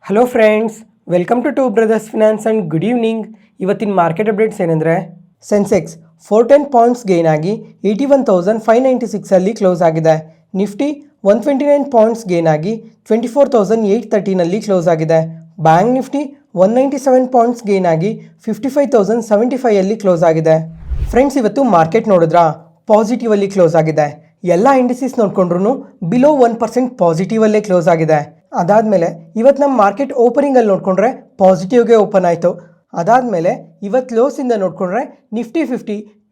Hello friends, welcome to brothers finance and good evening. ಇವತ್ತಿನ market updates ಏನಂದರೆ, Sensex 410 points gain ಆಗಿ 81,596 close ಆಗಿದೆ. Nifty 129 points gain ಆಗಿ 24,830 close ಆಗಿದೆ. ಬ್ಯಾಂಕ್ ನಿಫ್ಟಿ 197 ಪಾಯಿಂಟ್ಸ್ ಗೇನ್ ಆಗಿ 55,075 close ಆಗಿದೆ. ಫ್ರೆಂಡ್ಸ್, ಇವತ್ತು ಮಾರ್ಕೆಟ್ ನೋಡಿದ್ರಾ, ಪಾಸಿಟಿವ್ ಅಲ್ಲಿ ಕ್ಲೋಸ್ ಆಗಿದೆ. ಎಲ್ಲ ಇಂಡಿಸಿಸ್ ನೋಡ್ಕೊಂಡ್ರು ಬಿಲೋ 1% ಪಾಸಿಟಿವಲ್ಲೇ ಕ್ಲೋಸ್ ಆಗಿದೆ. ಅದಾದಮೇಲೆ ಇವತ್ತು ನಮ್ಮ ಮಾರ್ಕೆಟ್ ಓಪನಿಂಗಲ್ಲಿ ನೋಡಿಕೊಂಡ್ರೆ ಪಾಸಿಟಿವ್ಗೆ ಓಪನ್ ಆಯಿತು. ಅದಾದಮೇಲೆ ಇವತ್ತು ಲೋಸಿಂದ ನೋಡಿಕೊಂಡ್ರೆ ನಿಫ್ಟಿ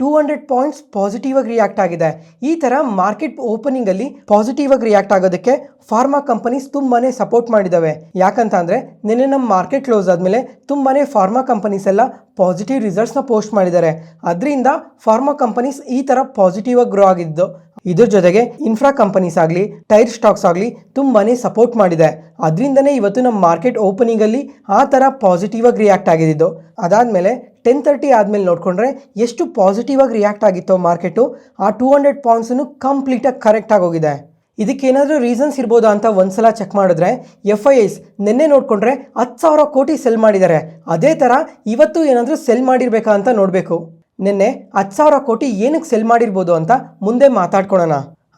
200 ಪಾಯಿಂಟ್ಸ್ ಪಾಸಿಟಿವ್ ಆಗಿ ರಿಯಾಕ್ಟ್ ಆಗಿದೆ. ಈ ಥರ ಮಾರ್ಕೆಟ್ ಓಪನಿಂಗಲ್ಲಿ ಪಾಸಿಟಿವ್ ಆಗಿ ರಿಯಾಕ್ಟ್ ಆಗೋದಕ್ಕೆ ಫಾರ್ಮಾ ಕಂಪನೀಸ್ ತುಂಬಾ ಸಪೋರ್ಟ್ ಮಾಡಿದ್ದಾವೆ. ಯಾಕಂತ ಅಂದರೆ ನಿನ್ನೆ ನಮ್ಮ ಮಾರ್ಕೆಟ್ ಕ್ಲೋಸ್ ಆದಮೇಲೆ ತುಂಬಾ ಫಾರ್ಮಾ ಕಂಪನೀಸ್ ಎಲ್ಲ ಪಾಸಿಟಿವ್ ರಿಸಲ್ಟ್ಸ್ನ ಪೋಸ್ಟ್ ಮಾಡಿದ್ದಾರೆ. ಅದರಿಂದ ಫಾರ್ಮಾ ಕಂಪನೀಸ್ ಈ ಥರ ಪಾಸಿಟಿವ್ ಆಗಿ ಗ್ರೋ ಆಗಿದ್ದು. ಇದ್ರ ಜೊತೆಗೆ ಇನ್ಫ್ರಾ ಕಂಪನೀಸ್ ಆಗಲಿ, ಟೈರ್ ಸ್ಟಾಕ್ಸ್ ಆಗಲಿ ತುಂಬಾ ಸಪೋರ್ಟ್ ಮಾಡಿದೆ. ಅದರಿಂದನೇ ಇವತ್ತು ನಮ್ಮ ಮಾರ್ಕೆಟ್ ಓಪನಿಂಗಲ್ಲಿ ಆ ಥರ ಪಾಸಿಟಿವ್ ಆಗಿ ರಿಯಾಕ್ಟ್ ಆಗಿದ್ದು. ಅದಾದಮೇಲೆ 10:30 ಆದಮೇಲೆ ನೋಡಿಕೊಂಡ್ರೆ ಎಷ್ಟು ಪಾಸಿಟಿವ್ ಆಗಿ ರಿಯಾಕ್ಟ್ ಆಗಿತ್ತೋ ಮಾರ್ಕೆಟು, ಆ 200 ಪಾಯಿಂಟ್ಸನ್ನು ಕಂಪ್ಲೀಟಾಗಿ ಕರೆಕ್ಟಾಗಿ ಹೋಗಿದೆ. ಇದಕ್ಕೇನಾದರೂ ರೀಸನ್ಸ್ ಇರ್ಬೋದಾ ಅಂತ ಒಂದ್ಸಲ ಚೆಕ್ ಮಾಡಿದ್ರೆ, FIIs ನಿನ್ನೆ ನೋಡಿಕೊಂಡ್ರೆ 10,000 ಕೋಟಿ ಸೆಲ್ ಮಾಡಿದ್ದಾರೆ. ಅದೇ ಥರ ಇವತ್ತು ಏನಾದರೂ ಸೆಲ್ ಮಾಡಿರಬೇಕಾ ಅಂತ ನೋಡಬೇಕು. ನಿನ್ನೆ 10,000 ಕೋಟಿ ಏನಕ್ಕೆ ಸೆಲ್ ಮಾಡಿರ್ಬೋದು ಅಂತ ಮುಂದೆ ಮಾತಾಡ್ಕೊಳ್ಳೋಣ.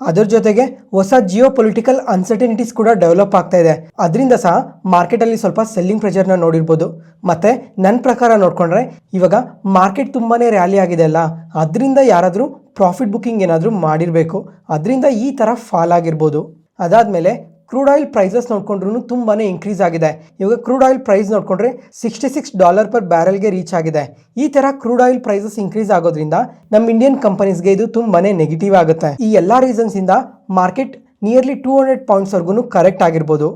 ಅದ್ರ ಜೊತೆಗೆ ಹೊಸ ಜಿಯೋ ಪೊಲಿಟಿಕಲ್ ಅನ್ಸರ್ಟನಿಟೀಸ್ ಕೂಡ ಡೆವಲಪ್ ಆಗ್ತಾ ಇದೆ. ಅದರಿಂದ ಸಹ ಮಾರ್ಕೆಟಲ್ಲಿ ಸ್ವಲ್ಪ ಸೆಲ್ಲಿಂಗ್ ಪ್ರೆಷರ್ನ ನೋಡಿರ್ಬೋದು. ಮತ್ತು ನನ್ನ ಪ್ರಕಾರ ನೋಡಿಕೊಂಡ್ರೆ ಇವಾಗ ಮಾರ್ಕೆಟ್ ತುಂಬಾ ರ್ಯಾಲಿ ಆಗಿದೆ ಅಲ್ಲ, ಅದರಿಂದ ಯಾರಾದರೂ ಪ್ರಾಫಿಟ್ ಬುಕ್ಕಿಂಗ್ ಏನಾದರೂ ಮಾಡಿರಬೇಕು. ಅದರಿಂದ ಈ ಥರ ಫಾಲ್ ಆಗಿರ್ಬೋದು. ಅದಾದಮೇಲೆ ಕ್ರೂಡ್ ಆಯಿಲ್ ಪ್ರೈಸಸ್ ನೋಡ್ಕೊಂಡ್ರೂ ತುಂಬಾ ಇನ್ಕ್ರೀಸ್ ಆಗಿದೆ. ಇವಾಗ ಕ್ರೂಡ್ ಆಯಿಲ್ ಪ್ರೈಸ್ ನೋಡಿಕೊಂಡ್ರೆ $66 per ಬ್ಯಾರಲ್ಗೆ ರೀಚ್ ಆಗಿದೆ. ಈ ಥರ ಕ್ರೂಡ್ ಆಯಿಲ್ ಪ್ರೈಸಸ್ ಇನ್ಕ್ರೀಸ್ ಆಗೋದ್ರಿಂದ ನಮ್ಮ ಇಂಡಿಯನ್ ಕಂಪನೀಸ್ಗೆ ಇದು ತುಂಬಾ ನೆಗೆಟಿವ್ ಆಗುತ್ತೆ. ಈ ಎಲ್ಲ ರೀಸನ್ಸಿಂದ ಮಾರ್ಕೆಟ್ ನಿಯರ್ಲಿ 200 ಪಾಯಿಂಟ್ಸ್ವರೆಗೂ ಕರೆಕ್ಟ್ ಆಗಿರ್ಬೋದು.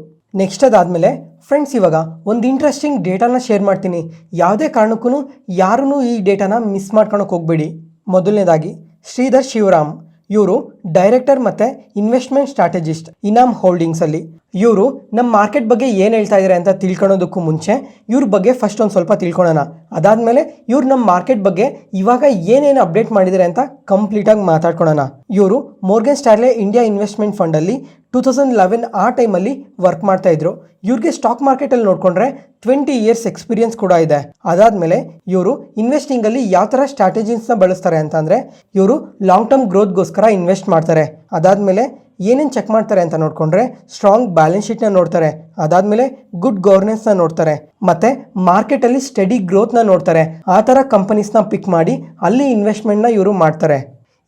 ನೆಕ್ಸ್ಟ್ ಅದಾದಮೇಲೆ ಫ್ರೆಂಡ್ಸ್, ಇವಾಗ ಒಂದು ಇಂಟ್ರೆಸ್ಟಿಂಗ್ ಡೇಟಾನ ಶೇರ್ ಮಾಡ್ತೀನಿ. ಯಾವುದೇ ಕಾರಣಕ್ಕೂ ಯಾರೂ ಈ ಡೇಟಾನ ಮಿಸ್ ಮಾಡ್ಕೊಳಕ್ಕೆ ಹೋಗಬೇಡಿ. ಮೊದಲನೇದಾಗಿ ಶ್ರೀಧರ್ ಶಿವರಾಮ್, ಇವರು ಡೈರೆಕ್ಟರ್ ಮತ್ತು ಇನ್ವೆಸ್ಟ್ಮೆಂಟ್ ಸ್ಟ್ರಾಟಜಿಸ್ಟ್ ಇನಾಮ್ ಹೋಲ್ಡಿಂಗ್ಸಲ್ಲಿ. ಇವರು ನಮ್ಮ ಮಾರ್ಕೆಟ್ ಬಗ್ಗೆ ಏನು ಹೇಳ್ತಾ ಇದ್ದಾರೆ ಅಂತ ತಿಳ್ಕೊಳೋದಕ್ಕೂ ಮುಂಚೆ ಇವ್ರ ಬಗ್ಗೆ ಫಸ್ಟ್ ಒಂದು ಸ್ವಲ್ಪ ತಿಳ್ಕೊಳ್ಳೋಣ. ಅದಾದಮೇಲೆ ಇವ್ರು ನಮ್ಮ ಮಾರ್ಕೆಟ್ ಬಗ್ಗೆ ಇವಾಗ ಏನೇನು ಅಪ್ಡೇಟ್ ಮಾಡಿದ್ದಾರೆ ಅಂತ ಕಂಪ್ಲೀಟಾಗಿ ಮಾತಾಡ್ಕೊಳ್ಳೋಣ. ಇವರು ಮೋರ್ಗನ್ ಸ್ಟ್ಯಾನ್ಲೆ ಇಂಡಿಯಾ ಇನ್ವೆಸ್ಟ್ಮೆಂಟ್ ಫಂಡಲ್ಲಿ 2011 ಆ ಟೈಮಲ್ಲಿ ವರ್ಕ್ ಮಾಡ್ತಾ ಇದ್ರು. ಇವ್ರಿಗೆ ಸ್ಟಾಕ್ ಮಾರ್ಕೆಟಲ್ಲಿ ನೋಡಿಕೊಂಡ್ರೆ 20 years ಎಕ್ಸ್ಪೀರಿಯನ್ಸ್ ಕೂಡ ಇದೆ. ಅದಾದಮೇಲೆ ಇವರು ಇನ್ವೆಸ್ಟಿಂಗಲ್ಲಿ ಯಾವ ಥರ ಸ್ಟ್ರಾಟಜೀಸ್ನ ಬಳಸ್ತಾರೆ ಅಂತಂದರೆ, ಇವರು ಲಾಂಗ್ ಟರ್ಮ್ ಗ್ರೋತ್ಗೋಸ್ಕರ ಇನ್ವೆಸ್ಟ್ ಮಾಡ್ತಾರೆ. ಅದಾದಮೇಲೆ ಏನೇನು ಚೆಕ್ ಮಾಡ್ತಾರೆ ಅಂತ ನೋಡಿಕೊಂಡ್ರೆ, ಸ್ಟ್ರಾಂಗ್ ಬ್ಯಾಲೆನ್ಸ್ ಶೀಟ್ನ ನೋಡ್ತಾರೆ. ಅದಾದಮೇಲೆ ಗುಡ್ ಗವರ್ನೆನ್ಸ್ನ ನೋಡ್ತಾರೆ. ಮತ್ತು ಮಾರ್ಕೆಟಲ್ಲಿ ಸ್ಟಡಿ ಗ್ರೋತ್ನ ನೋಡ್ತಾರೆ. ಆ ಥರ ಕಂಪನೀಸ್ನ ಪಿಕ್ ಮಾಡಿ ಅಲ್ಲಿ ಇನ್ವೆಸ್ಟ್ಮೆಂಟ್ನ ಇವರು ಮಾಡ್ತಾರೆ.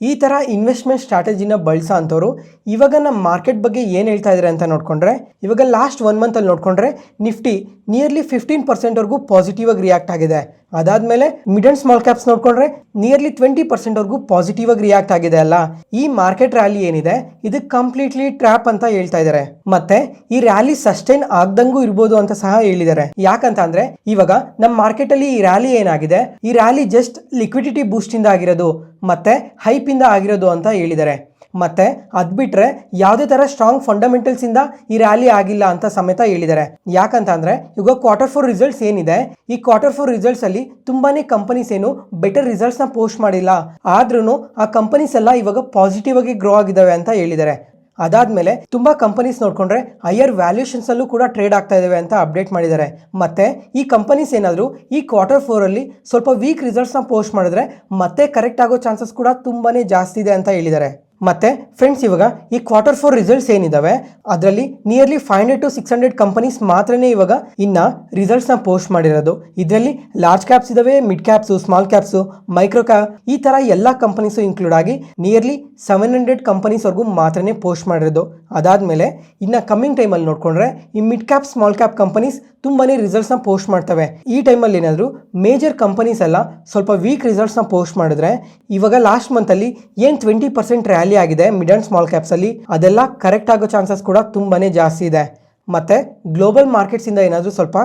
ಈ ಥರ ಇನ್ವೆಸ್ಟ್ಮೆಂಟ್ ಸ್ಟ್ರಾಟಜಿನ ಬಳಸೋ ಅಂಥವ್ರು ಇವಾಗ ನಮ್ಮ ಮಾರ್ಕೆಟ್ ಬಗ್ಗೆ ಏನು ಹೇಳ್ತಾ ಇದ್ದಾರೆ ಅಂತ ನೋಡಿಕೊಂಡ್ರೆ, ಇವಾಗ ಲಾಸ್ಟ್ 1 ಮಂತಲ್ಲಿ ನೋಡಿಕೊಂಡ್ರೆ ನಿಫ್ಟಿ ನಿಯರ್ಲಿ 15%ವರೆಗೂ ಪಾಸಿಟಿವ್ ಆಗಿ ರಿಯಾಕ್ಟ್ ಆಗಿದೆ. ಅದಾದಮೇಲೆ ಮಿಡ್ ಆ್ಯಂಡ್ ಸ್ಮಾಲ್ ಕ್ಯಾಪ್ಸ್ ನೋಡಿಕೊಂಡ್ರೆ ನಿಯರ್ಲಿ 20%ವರೆಗೂ ಪಾಸಿಟಿವ್ ಆಗಿ ರಿಯಾಕ್ಟ್ ಆಗಿದೆ ಅಲ್ಲ. ಈ ಮಾರ್ಕೆಟ್ ರ್ಯಾಲಿ ಏನಿದೆ ಇದು ಕಂಪ್ಲೀಟ್ಲಿ ಟ್ರ್ಯಾಪ್ ಅಂತ ಹೇಳ್ತಾ ಇದ್ದಾರೆ. ಮತ್ತೆ ಈ ರ್ಯಾಲಿ ಸಸ್ಟೈನ್ ಆಗ್ದಂಗೂ ಇರ್ಬೋದು ಅಂತ ಸಹ ಹೇಳಿದ್ದಾರೆ. ಯಾಕಂತ ಅಂದ್ರೆ ಇವಾಗ ನಮ್ಮ ಮಾರ್ಕೆಟ್ ಅಲ್ಲಿ ಈ ರ್ಯಾಲಿ ಏನಾಗಿದೆ, ಈ ರ್ಯಾಲಿ ಜಸ್ಟ್ ಲಿಕ್ವಿಡಿಟಿ ಬೂಸ್ಟ್ ಇಂದ ಆಗಿರೋದು ಮತ್ತೆ ಹೈಪ್ ಇಂದ ಆಗಿರೋದು ಅಂತ ಹೇಳಿದ್ದಾರೆ. ಮತ್ತೆ ಅದ್ ಬಿಟ್ರೆ ಯಾವುದೇ ತರ ಸ್ಟ್ರಾಂಗ್ ಫಂಡಮೆಂಟಲ್ಸ್ ಇಂದ ಈ ರ್ಯಾಲಿ ಆಗಿಲ್ಲ ಅಂತ ಸಮೇತ ಹೇಳಿದ್ದಾರೆ. ಯಾಕಂತ ಅಂದ್ರೆ ಇವಾಗ Q4 ರಿಸಲ್ಟ್ಸ್ ಏನಿದೆ, ಈ Q4 ರಿಸಲ್ಟ್ಸ್ ಅಲ್ಲಿ ತುಂಬಾನೇ ಕಂಪನೀಸ್ ಏನು ಬೆಟರ್ ರಿಸಲ್ಟ್ಸ್ ನ ಪೋಸ್ಟ್ ಮಾಡಿಲ್ಲ. ಆದ್ರೂ ಆ ಕಂಪನೀಸ್ ಎಲ್ಲ ಇವಾಗ ಪಾಸಿಟಿವ್ ಆಗಿ ಗ್ರೋ ಆಗಿದ್ದಾವೆ ಅಂತ ಹೇಳಿದ್ದಾರೆ. ಅದಾದ್ಮೇಲೆ ತುಂಬಾ ಕಂಪನೀಸ್ ನೋಡ್ಕೊಂಡ್ರೆ ಹೈಯರ್ ವ್ಯಾಲ್ಯೂಷನ್ಸ್ ಅಲ್ಲೂ ಕೂಡ ಟ್ರೇಡ್ ಆಗ್ತಾ ಇದಾವೆ ಅಂತ ಅಪ್ಡೇಟ್ ಮಾಡಿದ್ದಾರೆ. ಮತ್ತೆ ಈ ಕಂಪನೀಸ್ ಏನಾದರೂ ಈ Q4 ಅಲ್ಲಿ ಸ್ವಲ್ಪ ವೀಕ್ ರಿಸಲ್ಟ್ಸ್ ನ ಪೋಸ್ಟ್ ಮಾಡಿದ್ರೆ ಮತ್ತೆ ಕರೆಕ್ಟ್ ಆಗೋ ಚಾನ್ಸಸ್ ಕೂಡ ತುಂಬಾನೇ ಜಾಸ್ತಿ ಇದೆ ಅಂತ ಹೇಳಿದ್ದಾರೆ. ಮತ್ತೆ ಫ್ರೆಂಡ್ಸ್, ಇವಾಗ ಈ Q4 ರಿಸಲ್ಟ್ಸ್ ಏನಿದಾವೆ ಅದರಲ್ಲಿ ನಿಯರ್ಲಿ 500 to 600 ಕಂಪನೀಸ್ ಮಾತ್ರನೇ ಇವಾಗ ಇನ್ನ ರಿಸಲ್ಟ್ಸ್ ನ ಪೋಸ್ಟ್ ಮಾಡಿರೋದು. ಇದರಲ್ಲಿ ಲಾರ್ಜ್ ಕ್ಯಾಪ್ಸ್ ಇದಾವೆ, mid caps, small caps, micro cap, ಈ ತರ ಎಲ್ಲ ಕಂಪನೀಸ್ ಇನ್ಕ್ಲೂಡ್ ಆಗಿ ನಿಯರ್ಲಿ 700 ಕಂಪನೀಸ್ ವರೆಗೂ ಮಾತ್ರನೇ ಪೋಸ್ಟ್ ಮಾಡಿರೋದು. ಅದಾದ್ಮೇಲೆ ಇನ್ನ ಕಮ್ಮಿಂಗ್ ಟೈಮಲ್ಲಿ ನೋಡ್ಕೊಂಡ್ರೆ ಈ mid cap, small cap companies ತುಂಬಾನೇ ರಿಸಲ್ಟ್ಸ್ ನ ಪೋಸ್ಟ್ ಮಾಡ್ತವೆ. ಈ ಟೈಮಲ್ಲಿ ಏನಾದರೂ ಮೇಜರ್ ಕಂಪನೀಸ್ ಎಲ್ಲ ಸ್ವಲ್ಪ ವೀಕ್ ರಿಸಲ್ಟ್ಸ್ ನ ಪೋಸ್ಟ್ ಮಾಡಿದ್ರೆ, ಇವಾಗ ಲಾಸ್ಟ್ ಮಂತ್ ಅಲ್ಲಿ ಏನ್ 20% ರ್ಯಾಲಿ ಆಗಿದೆ ಮಿಡ್ ಅಂಡ್ ಸ್ಮಾಲ್ ಕ್ಯಾಪ್ಸ್ ಅಲ್ಲಿ, ಅದೆಲ್ಲ ಕರೆಕ್ಟ್ ಆಗೋ ಚಾನ್ಸಸ್ ಕೂಡ ತುಂಬಾನೇ ಜಾಸ್ತಿ ಇದೆ. ಮತ್ತೆ ಗ್ಲೋಬಲ್ ಮಾರ್ಕೆಟ್ಸ್ ಇಂದ ಏನಾದರೂ ಸ್ವಲ್ಪ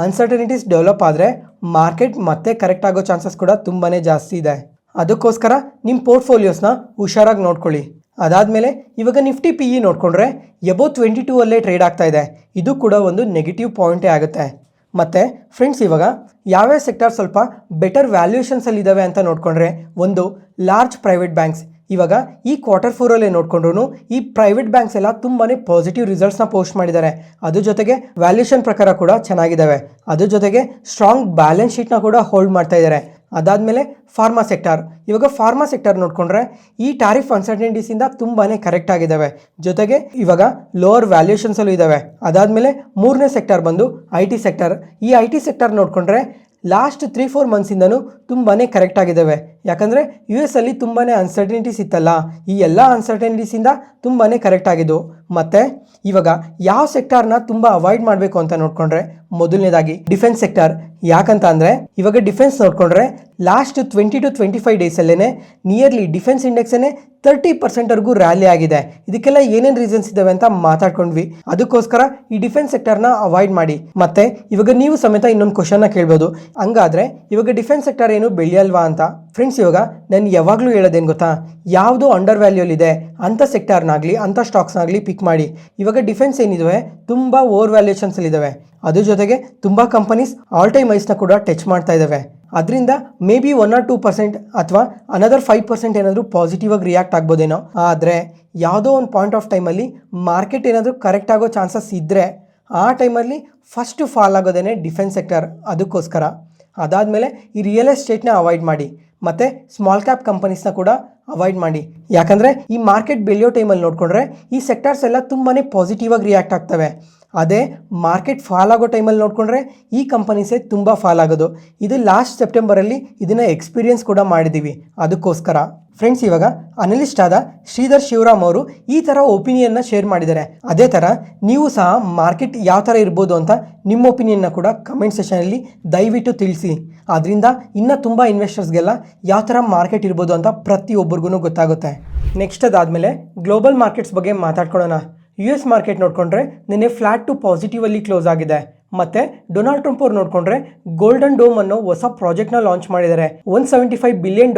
ಅನ್ಸರ್ಟನಿಟೀಸ್ ಡೆವಲಪ್ ಆದ್ರೆ ಮಾರ್ಕೆಟ್ ಮತ್ತೆ ಕರೆಕ್ಟ್ ಆಗೋ ಚಾನ್ಸಸ್ ಕೂಡ ತುಂಬಾನೇ ಜಾಸ್ತಿ ಇದೆ. ಅದಕ್ಕೋಸ್ಕರ ನಿಮ್ಮ ಪೋರ್ಟ್ಫೋಲಿಯೋಸ್ನ ಹುಷಾರಾಗಿ ನೋಡ್ಕೊಳ್ಳಿ. ಅದಾದಮೇಲೆ ಇವಾಗ ನಿಫ್ಟಿ PE ನೋಡಿಕೊಂಡ್ರೆ ಎಬೋ 22 ಅಲ್ಲೇ ಟ್ರೇಡ್ ಆಗ್ತಾ ಇದೆ. ಇದು ಕೂಡ ಒಂದು ನೆಗೆಟಿವ್ ಪಾಯಿಂಟೇ ಆಗುತ್ತೆ. ಮತ್ತು ಫ್ರೆಂಡ್ಸ್, ಇವಾಗ ಯಾವ್ಯಾವ ಸೆಕ್ಟರ್ ಸ್ವಲ್ಪ ಬೆಟರ್ ವ್ಯಾಲ್ಯೂಷನ್ಸಲ್ಲಿ ಇದ್ದಾವೆ ಅಂತ ನೋಡಿಕೊಂಡ್ರೆ, ಒಂದು ಲಾರ್ಜ್ ಪ್ರೈವೇಟ್ ಬ್ಯಾಂಕ್ಸ್. ಇವಾಗ ಈ ಕ್ವಾರ್ಟರ್ 4 ನೋಡ್ಕೊಂಡ್ರು ಈ ಪ್ರೈವೇಟ್ ಬ್ಯಾಂಕ್ಸ್ ಎಲ್ಲ ತುಂಬಾನೇ ಪಾಸಿಟಿವ್ ರಿಸಲ್ಟ್ಸ್ನ ಪೋಸ್ಟ್ ಮಾಡಿದ್ದಾರೆ. ಅದ್ರ ಜೊತೆಗೆ ವ್ಯಾಲ್ಯೂಷನ್ ಪ್ರಕಾರ ಕೂಡ ಚೆನ್ನಾಗಿದ್ದಾವೆ. ಅದ್ರ ಜೊತೆಗೆ ಸ್ಟ್ರಾಂಗ್ ಬ್ಯಾಲೆನ್ಸ್ ಶೀಟ್ನ ಕೂಡ ಹೋಲ್ಡ್ ಮಾಡ್ತಾ ಇದ್ದಾರೆ. ಅದಾದಮೇಲೆ ಫಾರ್ಮಾ ಸೆಕ್ಟರ್, ಇವಾಗ ಫಾರ್ಮಾ ಸೆಕ್ಟರ್ ನೋಡ್ಕೊಂಡ್ರೆ ಈ ಟ್ಯಾರಿಫ್ ಅನ್ಸರ್ಟನಿಟೀಸಿಂದ ತುಂಬಾನೇ ಕರೆಕ್ಟ್ ಆಗಿದ್ದಾವೆ. ಜೊತೆಗೆ ಇವಾಗ ಲೋವರ್ ವ್ಯಾಲ್ಯೂಷನ್ಸಲ್ಲೂ ಇದ್ದಾವೆ. ಅದಾದಮೇಲೆ ಮೂರನೇ ಸೆಕ್ಟರ್ ಬಂದು IT ಸೆಕ್ಟರ್. ಈ IT ಸೆಕ್ಟರ್ ನೋಡ್ಕೊಂಡ್ರೆ ಲಾಸ್ಟ್ 3-4 ಮಂತ್ಸಿಂದನೂ ತುಂಬಾ ಕರೆಕ್ಟ್ ಆಗಿದ್ದಾವೆ. ಯಾಕಂದರೆ US ಅಲ್ಲಿ ತುಂಬಾ ಅನ್ಸರ್ಟನಿಟೀಸ್ ಇತ್ತಲ್ಲ, ಈ ಎಲ್ಲ ಅನ್ಸರ್ಟನಿಟೀಸಿಂದ ತುಂಬಾ ಕರೆಕ್ಟ್ ಆಗಿದ್ದು. ಮತ್ತು ಇವಾಗ ಯಾವ ಸೆಕ್ಟರ್ನ ತುಂಬ ಅವಾಯ್ಡ್ ಮಾಡಬೇಕು ಅಂತ ನೋಡ್ಕೊಂಡ್ರೆ ಮೊದಲನೇದಾಗಿ ಡಿಫೆನ್ಸ್ ಸೆಕ್ಟರ್. ಯಾಕಂತ ಅಂದರೆ ಇವಾಗ ಡಿಫೆನ್ಸ್ ನೋಡ್ಕೊಂಡ್ರೆ ಲಾಸ್ಟ್ 20 to 25 ಡೇಸಲ್ಲೇ ನಿಯರ್ಲಿ ಡಿಫೆನ್ಸ್ ಇಂಡೆಕ್ಸೇ 30% ರ್ಯಾಲಿ ಆಗಿದೆ. ಇದಕ್ಕೆಲ್ಲ ಏನೇನು ರೀಸನ್ಸ್ ಇದ್ದಾವೆ ಅಂತ ಮಾತಾಡ್ಕೊಂಡ್ವಿ. ಅದಕ್ಕೋಸ್ಕರ ಈ ಡಿಫೆನ್ಸ್ ಸೆಕ್ಟರ್ನ ಅವಾಯ್ಡ್ ಮಾಡಿ. ಮತ್ತೆ ಇವಾಗ ನೀವು ಸಮೇತ ಇನ್ನೊಂದು ಕ್ವಶನ್ನ ಕೇಳ್ಬೋದು, ಹಂಗಾದ್ರೆ ಇವಾಗ ಡಿಫೆನ್ಸ್ ಸೆಕ್ಟರ್ ಏನು ಬೆಳೆಯಲ್ವಾ ಅಂತ. ಫ್ರೆಂಡ್ಸ್, ಇವಾಗ ನಾನು ಯಾವಾಗಲೂ ಹೇಳೋದೇನು ಗೊತ್ತಾ, ಯಾವುದು ಅಂಡರ್ ವ್ಯಾಲ್ಯೂಲಿದೆ ಅಂಥ ಸೆಕ್ಟರ್ನಾಗಲಿ ಅಂಥ ಸ್ಟಾಕ್ಸ್ನಾಗಲಿ ಪಿಕ್ ಮಾಡಿ. ಇವಾಗ ಡಿಫೆನ್ಸ್ ಏನಿದಾವೆ ತುಂಬ ಓವರ್ ವ್ಯಾಲ್ಯೂಷನ್ಸಲ್ಲಿದ್ದಾವೆ. ಅದ್ರ ಜೊತೆಗೆ ತುಂಬ ಕಂಪನೀಸ್ ಆಲ್ ಟೈಮ್ ಹೈಸ್ನ ಕೂಡ ಟಚ್ ಮಾಡ್ತಾ ಇದ್ದಾವೆ. ಅದರಿಂದ ಮೇ ಬಿ 1 or 2% ಅಥವಾ ಅನದರ್ 5% ಏನಾದರೂ ಪಾಸಿಟಿವ್ ಆಗಿ ರಿಯಾಕ್ಟ್ ಆಗ್ಬೋದೇನೋ. ಆದರೆ ಯಾವುದೋ ಒಂದು ಪಾಯಿಂಟ್ ಆಫ್ ಟೈಮಲ್ಲಿ ಮಾರ್ಕೆಟ್ ಏನಾದರೂ ಕರೆಕ್ಟ್ ಆಗೋ ಚಾನ್ಸಸ್ ಇದ್ದರೆ ಆ ಟೈಮಲ್ಲಿ ಫಸ್ಟ್ ಫಾಲ್ ಆಗೋದೇನೆ ಡಿಫೆನ್ಸ್ ಸೆಕ್ಟರ್. ಅದಕ್ಕೋಸ್ಕರ ಅದಾದಮೇಲೆ ಈ ರಿಯಲ್ ಎಸ್ಟೇಟ್ನ ಅವಾಯ್ಡ್ ಮಾಡಿ. ಮತ್ತು ಸ್ಮಾಲ್ ಕ್ಯಾಪ್ ಕಂಪನೀಸ್ನ ಕೂಡ ಅವಾಯ್ಡ್ ಮಾಡಿ. ಯಾಕಂದರೆ ಈ ಮಾರ್ಕೆಟ್ ಬೆಳೆಯೋ ಟೈಮಲ್ಲಿ ನೋಡಿಕೊಂಡ್ರೆ ಈ ಸೆಕ್ಟರ್ಸ್ ಎಲ್ಲ ತುಂಬಾ ಪಾಸಿಟಿವ್ ಆಗಿ ರಿಯಾಕ್ಟ್ ಆಗ್ತವೆ. ಅದೇ ಮಾರ್ಕೆಟ್ ಫಾಲ್ ಆಗೋ ಟೈಮಲ್ಲಿ ನೋಡಿಕೊಂಡ್ರೆ ಈ ಕಂಪನೀಸೇ ತುಂಬ ಫಾಲ್ ಆಗೋದು. ಇದು ಲಾಸ್ಟ್ ಸೆಪ್ಟೆಂಬರಲ್ಲಿ ಇದನ್ನು ಎಕ್ಸ್ಪೀರಿಯನ್ಸ್ ಕೂಡ ಮಾಡಿದ್ದೀವಿ. ಅದಕ್ಕೋಸ್ಕರ ಫ್ರೆಂಡ್ಸ್, ಇವಾಗ ಅನಲಿಸ್ಟ್ ಆದ ಶ್ರೀಧರ್ ಶಿವರಾಮ್ ಅವರು ಈ ಥರ ಒಪಿನಿಯನ್ನ ಶೇರ್ ಮಾಡಿದ್ದಾರೆ. ಅದೇ ಥರ ನೀವು ಸಹ ಮಾರ್ಕೆಟ್ ಯಾವ ಥರ ಇರ್ಬೋದು ಅಂತ ನಿಮ್ಮ ಒಪಿನಿಯನ್ನ ಕೂಡ ಕಮೆಂಟ್ ಸೆಷನಲ್ಲಿ ದಯವಿಟ್ಟು ತಿಳಿಸಿ. ಅದರಿಂದ ಇನ್ನೂ ತುಂಬ ಇನ್ವೆಸ್ಟರ್ಸ್ಗೆಲ್ಲ ಯಾವ ಥರ ಮಾರ್ಕೆಟ್ ಇರ್ಬೋದು ಅಂತ ಪ್ರತಿಯೊಬ್ಬರಿಗೂ ಗೊತ್ತಾಗುತ್ತೆ. ನೆಕ್ಸ್ಟ್ ಅದಾದಮೇಲೆ ಗ್ಲೋಬಲ್ ಮಾರ್ಕೆಟ್ಸ್ ಬಗ್ಗೆ ಮಾತಾಡ್ಕೊಳ್ಳೋಣ. US ಮಾರ್ಕೆಟ್ ನೋಡಿಕೊಂಡ್ರೆ ನಿನ್ನೆ ಫ್ಲಾಟ್ ಟು ಪಾಸಿಟಿವಲ್ಲಿ ಕ್ಲೋಸ್ ಆಗಿದೆ. ಮತ್ತು ಡೊನಾಲ್ಡ್ ಟ್ರಂಪ್ ಅವ್ರು ನೋಡಿಕೊಂಡ್ರೆ ಗೋಲ್ಡನ್ ಡೋಮ್ ಅನ್ನೋ ಹೊಸ ಪ್ರಾಜೆಕ್ಟ್ನ ಲಾಂಚ್ ಮಾಡಿದ್ದಾರೆ. $175 ಬಿಲಿಯನ್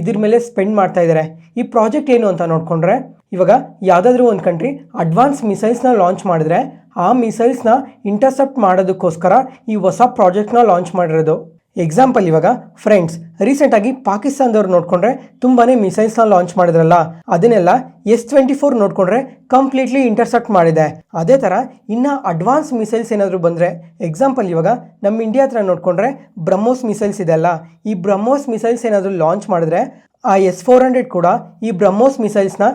ಇದ್ರ ಮೇಲೆ ಸ್ಪೆಂಡ್ ಮಾಡ್ತಾ ಇದ್ದಾರೆ. ಈ ಪ್ರಾಜೆಕ್ಟ್ ಏನು ಅಂತ ನೋಡಿಕೊಂಡ್ರೆ ಇವಾಗ ಯಾವುದಾದ್ರೂ ಒಂದು ಕಂಟ್ರಿ ಅಡ್ವಾನ್ಸ್ ಮಿಸೈಲ್ಸ್ನ ಲಾಂಚ್ ಮಾಡಿದ್ರೆ ಆ ಮಿಸೈಲ್ಸ್ನ ಇಂಟರ್ಸೆಪ್ಟ್ ಮಾಡೋದಕ್ಕೋಸ್ಕರ ಈ ಹೊಸ ಪ್ರಾಜೆಕ್ಟ್ನ ಲಾಂಚ್ ಮಾಡಿರೋದು. ಎಕ್ಸಾಂಪಲ್, ಇವಾಗ ಫ್ರೆಂಡ್ಸ್ ರೀಸೆಂಟಾಗಿ ಪಾಕಿಸ್ತಾನದವ್ರು ನೋಡಿಕೊಂಡ್ರೆ ತುಂಬಾ ಮಿಸೈಲ್ಸ್ನ ಲಾಂಚ್ ಮಾಡಿದ್ರಲ್ಲ, ಅದನ್ನೆಲ್ಲ S-24 ನೋಡಿಕೊಂಡ್ರೆ ಕಂಪ್ಲೀಟ್ಲಿ ಇಂಟರ್ಸೆಪ್ಟ್ ಮಾಡಿದೆ. ಅದೇ ಥರ ಇನ್ನು ಅಡ್ವಾನ್ಸ್ ಮಿಸೈಲ್ಸ್ ಏನಾದರೂ ಬಂದರೆ, ಎಕ್ಸಾಂಪಲ್ ಇವಾಗ ನಮ್ಮ ಇಂಡಿಯಾ ಹತ್ರ ನೋಡಿಕೊಂಡ್ರೆ ಬ್ರಹ್ಮೋಸ್ ಮಿಸೈಲ್ಸ್ ಇದೆಲ್ಲ, ಈ ಬ್ರಹ್ಮೋಸ್ ಮಿಸೈಲ್ಸ್ ಏನಾದರೂ ಲಾಂಚ್ ಮಾಡಿದ್ರೆ ಆ S-400 ಕೂಡ ಈ ಬ್ರಹ್ಮೋಸ್ ಮಿಸೈಲ್ಸ್ನ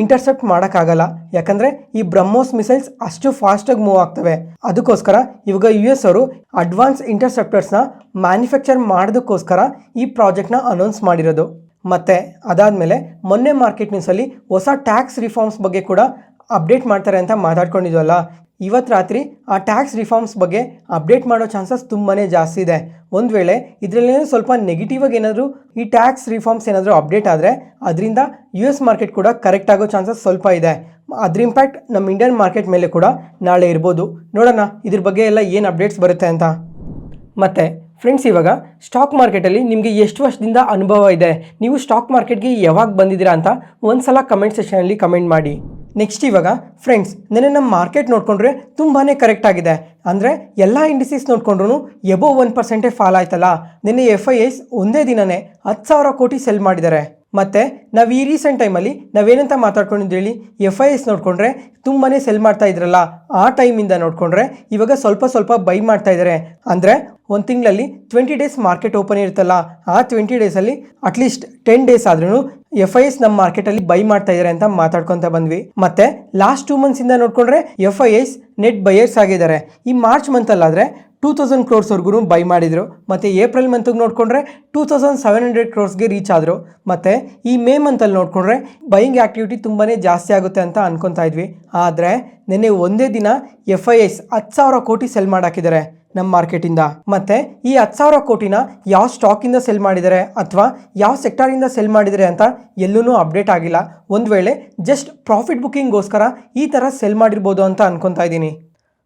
ಇಂಟರ್ಸೆಪ್ಟ್ ಮಾಡೋಕ್ಕಾಗಲ್ಲ. ಯಾಕಂದರೆ ಈ ಬ್ರಹ್ಮೋಸ್ ಮಿಸೈಲ್ಸ್ ಅಷ್ಟು ಫಾಸ್ಟಾಗಿ ಮೂವ್ ಆಗ್ತವೆ. ಅದಕ್ಕೋಸ್ಕರ ಇವಾಗ US ಅವರು ಅಡ್ವಾನ್ಸ್ ಇಂಟರ್ಸೆಪ್ಟರ್ಸ್ನ ಮ್ಯಾನುಫ್ಯಾಕ್ಚರ್ ಮಾಡೋದಕ್ಕೋಸ್ಕರ ಈ ಪ್ರಾಜೆಕ್ಟ್ನ ಅನೌನ್ಸ್ ಮಾಡಿರೋದು. ಮತ್ತು ಅದಾದಮೇಲೆ ಮೊನ್ನೆ ಮಾರ್ಕೆಟ್ ನ್ಯೂಸಲ್ಲಿ ಹೊಸ ಟ್ಯಾಕ್ಸ್ ರಿಫಾರ್ಮ್ಸ್ ಬಗ್ಗೆ ಕೂಡ ಅಪ್ಡೇಟ್ ಮಾಡ್ತಾರೆ ಅಂತ ಮಾತಾಡ್ಕೊಂಡಿದ್ವಲ್ಲ, ಇವತ್ತು ರಾತ್ರಿ ಆ ಟ್ಯಾಕ್ಸ್ ರಿಫಾರ್ಮ್ಸ್ ಬಗ್ಗೆ ಅಪ್ಡೇಟ್ ಮಾಡೋ ಚಾನ್ಸಸ್ ತುಂಬಾ ಜಾಸ್ತಿ ಇದೆ. ಒಂದು ವೇಳೆ ಇದರಲ್ಲೇನೋ ಸ್ವಲ್ಪ ನೆಗೆಟಿವ್ ಆಗಿ ಏನಾದರೂ ಈ ಟ್ಯಾಕ್ಸ್ ರಿಫಾರ್ಮ್ಸ್ ಏನಾದರೂ ಅಪ್ಡೇಟ್ ಆದರೆ ಅದರಿಂದ US ಮಾರ್ಕೆಟ್ ಕೂಡ ಕರೆಕ್ಟ್ ಆಗೋ ಚಾನ್ಸಸ್ ಸ್ವಲ್ಪ ಇದೆ. ಅದ್ರ ಇಂಪ್ಯಾಕ್ಟ್ ನಮ್ಮ ಇಂಡಿಯನ್ ಮಾರ್ಕೆಟ್ ಮೇಲೆ ಕೂಡ ನಾಳೆ ಇರ್ಬೋದು. ನೋಡೋಣ ಇದ್ರ ಬಗ್ಗೆ ಎಲ್ಲ ಏನು ಅಪ್ಡೇಟ್ಸ್ ಬರುತ್ತೆ ಅಂತ. ಮತ್ತು ಫ್ರೆಂಡ್ಸ್, ಇವಾಗ ಸ್ಟಾಕ್ ಮಾರ್ಕೆಟಲ್ಲಿ ನಿಮಗೆ ಎಷ್ಟು ವರ್ಷದಿಂದ ಅನುಭವ ಇದೆ, ನೀವು ಸ್ಟಾಕ್ ಮಾರ್ಕೆಟ್ಗೆ ಯಾವಾಗ ಬಂದಿದ್ದೀರಾ ಅಂತ ಒಂದು ಸಲ ಕಮೆಂಟ್ ಸೆಷನಲ್ಲಿ ಕಮೆಂಟ್ ಮಾಡಿ. ನೆಕ್ಸ್ಟ್ ಇವಾಗ ಫ್ರೆಂಡ್ಸ್, ನೆನ್ನೆ ನಮ್ಮ ಮಾರ್ಕೆಟ್ ನೋಡಿಕೊಂಡ್ರೆ ತುಂಬಾ ಕರೆಕ್ಟ್ ಆಗಿದೆ. ಅಂದರೆ ಎಲ್ಲ ಇಂಡಿಸೀಸ್ ನೋಡಿಕೊಂಡ್ರು ಎಬೋ 1% ಫಾಲ್ ಆಯ್ತಲ್ಲ. ನಿನ್ನೆ FIIs ಒಂದೇ ದಿನನೇ 10,000 ಕೋಟಿ ಸೆಲ್ ಮಾಡಿದ್ದಾರೆ. ಮತ್ತು ನಾವು ಈ ರೀಸೆಂಟ್ ಟೈಮಲ್ಲಿ ನಾವೇನಂತ ಮಾತಾಡ್ಕೊಂಡಿದ್ದು ಹೇಳಿ, FIIs ನೋಡಿಕೊಂಡ್ರೆ ತುಂಬಾ ಸೆಲ್ ಮಾಡ್ತಾ ಇದ್ರಲ್ಲ, ಆ ಟೈಮಿಂದ ನೋಡಿಕೊಂಡ್ರೆ ಇವಾಗ ಸ್ವಲ್ಪ ಸ್ವಲ್ಪ ಬೈ ಮಾಡ್ತಾ ಇದ್ದಾರೆ. ಅಂದರೆ ಒಂದು ತಿಂಗಳಲ್ಲಿ 20 ಡೇಸ್ ಮಾರ್ಕೆಟ್ ಓಪನ್ ಇರುತ್ತಲ್ಲ, ಆ 20 ಡೇಸಲ್ಲಿ ಅಟ್ಲೀಸ್ಟ್ 10 ಡೇಸ್ ಆದ್ರೂ FIIs ನಮ್ಮ ಮಾರ್ಕೆಟಲ್ಲಿ ಬೈ ಮಾಡ್ತಾ ಇದ್ದಾರೆ ಅಂತ ಮಾತಾಡ್ಕೊತ ಬಂದ್ವಿ. ಮತ್ತು ಲಾಸ್ಟ್ 2 ಮಂತ್ಸಿಂದ ನೋಡಿಕೊಂಡ್ರೆ FIIs ನೆಟ್ ಬಯರ್ಸ್ ಆಗಿದ್ದಾರೆ. ಈ ಮಾರ್ಚ್ ಮಂತಲ್ಲಾದರೆ 2000 ಕ್ರೋರ್ಸ್ವರೆಗೂ ಬೈ ಮಾಡಿದರು. ಮತ್ತು ಏಪ್ರಿಲ್ ಮಂತ್ಗೆ ನೋಡಿಕೊಂಡ್ರೆ 2700 ಕ್ರೋರ್ಸ್ಗೆ ರೀಚ್ ಆದರು. ಮತ್ತು ಈ ಮೇ ಮಂತಲ್ಲಿ ನೋಡಿಕೊಂಡ್ರೆ ಬೈಯಿಂಗ್ ಆ್ಯಕ್ಟಿವಿಟಿ ತುಂಬಾ ಜಾಸ್ತಿ ಆಗುತ್ತೆ ಅಂತ ಅನ್ಕೊತಾ ಇದ್ವಿ. ಆದರೆ ನಿನ್ನೆ ಒಂದೇ ದಿನ FIIs 10,000 ಕೋಟಿ ಸೆಲ್ ಮಾಡಾಕಿದ್ದಾರೆ ನಮ್ಮ ಮಾರ್ಕೆಟಿಂದ. ಮತ್ತು ಈ 10,000 ಕೋಟಿನ ಯಾವ ಸ್ಟಾಕಿಂದ ಸೆಲ್ ಮಾಡಿದ್ದಾರೆ ಅಥವಾ ಯಾವ ಸೆಕ್ಟರಿಂದ ಸೆಲ್ ಮಾಡಿದ್ದಾರೆ ಅಂತ ಎಲ್ಲೂ ಅಪ್ಡೇಟ್ ಆಗಿಲ್ಲ. ಒಂದು ವೇಳೆ ಜಸ್ಟ್ ಪ್ರಾಫಿಟ್ ಬುಕ್ಕಿಂಗ್ಗೋಸ್ಕರ ಈ ಥರ ಸೆಲ್ ಮಾಡಿರ್ಬೋದು ಅಂತ ಅನ್ಕೊತಾ ಇದ್ದೀನಿ.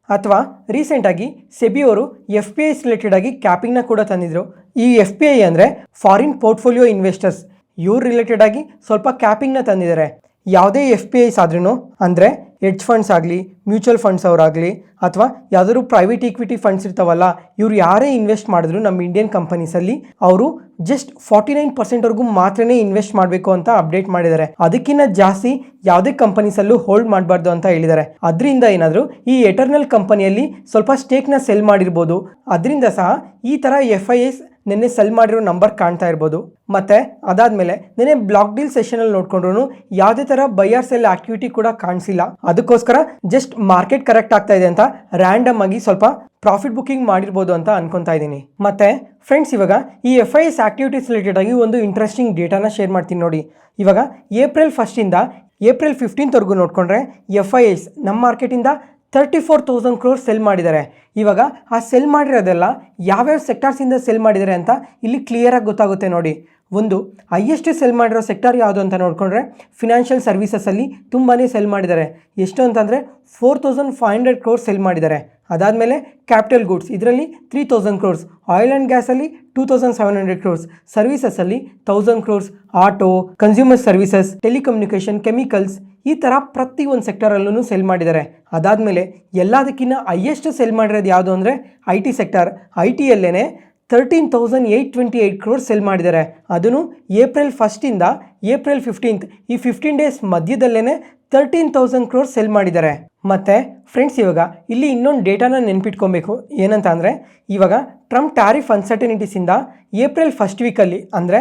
ಅಥವಾ ರೀಸೆಂಟಾಗಿ ಸೆಬಿಯವರು FPIs ರಿಲೇಟೆಡ್ ಆಗಿ ಕ್ಯಾಪಿಂಗ್ನ ಕೂಡ ತಂದಿದ್ರು. ಈ FPI ಅಂದರೆ ಫಾರಿನ್ ಪೋರ್ಟ್ಫೋಲಿಯೋ ಇನ್ವೆಸ್ಟರ್ಸ್, ಇವ್ರು ರಿಲೇಟೆಡ್ ಆಗಿ ಸ್ವಲ್ಪ ಕ್ಯಾಪಿಂಗ್ನ ತಂದಿದ್ದಾರೆ. ಯಾವುದೇ FPIs ಆದ್ರೂ ಅಂದರೆ ಹೆಡ್ಜ್ ಫಂಡ್ಸ್ ಆಗಲಿ, ಮ್ಯೂಚುವಲ್ ಫಂಡ್ಸ್ ಅವರಾಗಲಿ, ಅಥವಾ ಯಾವುದಾದ್ರು ಪ್ರೈವೇಟ್ ಈಕ್ವಿಟಿ ಫಂಡ್ಸ್ ಇರ್ತಾವಲ್ಲ, ಇವ್ರು ಯಾರೇ ಇನ್ವೆಸ್ಟ್ ಮಾಡಿದ್ರು ನಮ್ಮ ಇಂಡಿಯನ್ ಕಂಪನೀಸಲ್ಲಿ ಅವರು ಜಸ್ಟ್ 49%ವರೆಗೂ ಮಾತ್ರನೇ ಇನ್ವೆಸ್ಟ್ ಮಾಡಬೇಕು ಅಂತ ಅಪ್ಡೇಟ್ ಮಾಡಿದ್ದಾರೆ. ಅದಕ್ಕಿಂತ ಜಾಸ್ತಿ ಯಾವುದೇ ಕಂಪನೀಸಲ್ಲೂ ಹೋಲ್ಡ್ ಮಾಡಬಾರ್ದು ಅಂತ ಹೇಳಿದ್ದಾರೆ. ಅದರಿಂದ ಏನಾದರೂ ಈ ಎಟರ್ನಲ್ ಕಂಪನಿಯಲ್ಲಿ ಸ್ವಲ್ಪ ಸ್ಟೇಕ್ನ ಸೆಲ್ ಮಾಡಿರ್ಬೋದು. ಅದರಿಂದ ಸಹ ಈ ಥರ FIIs ನಿನ್ನೆ ಸೆಲ್ ಮಾಡಿರೋ ನಂಬರ್ ಕಾಣ್ತಾ ಇರ್ಬೋದು. ಮತ್ತೆ ಅದಾದಮೇಲೆ ನಿನ್ನೆ ಬ್ಲಾಕ್ ಡೀಲ್ ಸೆಷನಲ್ಲಿ ನೋಡ್ಕೊಂಡ್ರು ಯಾವುದೇ ಥರ ಬೈಯರ್ ಸೆಲ್ ಆಕ್ಟಿವಿಟಿ ಕೂಡ ಕಾಣಿಸಿಲ್ಲ. ಅದಕ್ಕೋಸ್ಕರ ಜಸ್ಟ್ ಮಾರ್ಕೆಟ್ ಕರೆಕ್ಟ್ ಆಗ್ತಾ ಇದೆ ಅಂತ ರ್ಯಾಂಡಮ್ ಆಗಿ ಸ್ವಲ್ಪ ಪ್ರಾಫಿಟ್ ಬುಕ್ಕಿಂಗ್ ಮಾಡಿರ್ಬೋದು ಅಂತ ಅನ್ಕೊತಾ ಇದ್ದೀನಿ. ಮತ್ತೆ ಫ್ರೆಂಡ್ಸ್, ಇವಾಗ ಈ FIIs ಆಕ್ಟಿವಿಟೀಸ್ ರಿಲೇಟೆಡ್ ಆಗಿ ಒಂದು ಇಂಟ್ರೆಸ್ಟಿಂಗ್ ಡೇಟಾನ ಶೇರ್ ಮಾಡ್ತೀನಿ ನೋಡಿ. ಇವಾಗ ಏಪ್ರಿಲ್ 1 ಏಪ್ರಿಲ್ 15 ನೋಡ್ಕೊಂಡ್ರೆ FIIs ನಮ್ಮ ಮಾರ್ಕೆಟಿಂದ 34,000 crores ಸೆಲ್ ಮಾಡಿದ್ದಾರೆ. ಇವಾಗ ಆ ಸೆಲ್ ಮಾಡಿರೋದೆಲ್ಲ ಯಾವ್ಯಾವ ಸೆಕ್ಟಾರ್ಸಿಂದ ಸೆಲ್ ಮಾಡಿದ್ದಾರೆ ಅಂತ ಇಲ್ಲಿ ಕ್ಲಿಯರಾಗಿ ಗೊತ್ತಾಗುತ್ತೆ ನೋಡಿ. ಒಂದು ಹೈಯೆಸ್ಟ್ ಸೆಲ್ ಮಾಡಿರೋ ಸೆಕ್ಟಾರ್ ಯಾವುದು ಅಂತ ನೋಡಿಕೊಂಡ್ರೆ ಫಿನಾನ್ಷಿಯಲ್ ಸರ್ವಿಸಸಲ್ಲಿ ತುಂಬಾ ಸೆಲ್ ಮಾಡಿದ್ದಾರೆ. ಎಷ್ಟು ಅಂತಂದರೆ 4,500 crores ಸೆಲ್ ಮಾಡಿದ್ದಾರೆ. ಅದಾದಮೇಲೆ ಕ್ಯಾಪಿಟಲ್ ಗೂಡ್ಸ್ ಇದರಲ್ಲಿ 3,000 crores, ಆಯಿಲ್ ಆ್ಯಂಡ್ ಗ್ಯಾಸಲ್ಲಿ 2,700 crores, ಸರ್ವಿಸಸಲ್ಲಿ 1,000 crores, auto, consumer services, telecommunication, chemicals, ಈ ಥರ ಪ್ರತಿ ಒಂದು ಸೆಕ್ಟರಲ್ಲೂ ಸೆಲ್ ಮಾಡಿದ್ದಾರೆ. ಅದಾದಮೇಲೆ ಎಲ್ಲದಕ್ಕಿಂತ ಹೈಯೆಸ್ಟ್ ಸೆಲ್ ಮಾಡಿರೋದು ಯಾವುದು ಅಂದರೆ IT ಸೆಕ್ಟರ್. ITಯಲ್ಲೇ 13,828 crores ಸೆಲ್ ಮಾಡಿದ್ದಾರೆ. ಅದನ್ನು ಏಪ್ರಿಲ್ 1 ಏಪ್ರಿಲ್ 15 ಈ 15 days ಮಧ್ಯದಲ್ಲೇ 13,000 crores ಸೆಲ್ ಮಾಡಿದ್ದಾರೆ. ಮತ್ತು ಫ್ರೆಂಡ್ಸ್, ಇವಾಗ ಇಲ್ಲಿ ಇನ್ನೊಂದು ಡೇಟಾನ ನೆನ್ಪಿಟ್ಕೊಬೇಕು. ಏನಂತ ಅಂದರೆ ಇವಾಗ ಟ್ರಂಪ್ ಟ್ಯಾರಿಫ್ ಅನ್ಸರ್ಟನಿಟೀಸಿಂದ ಏಪ್ರಿಲ್ 1 ವೀಕಲ್ಲಿ ಅಂದರೆ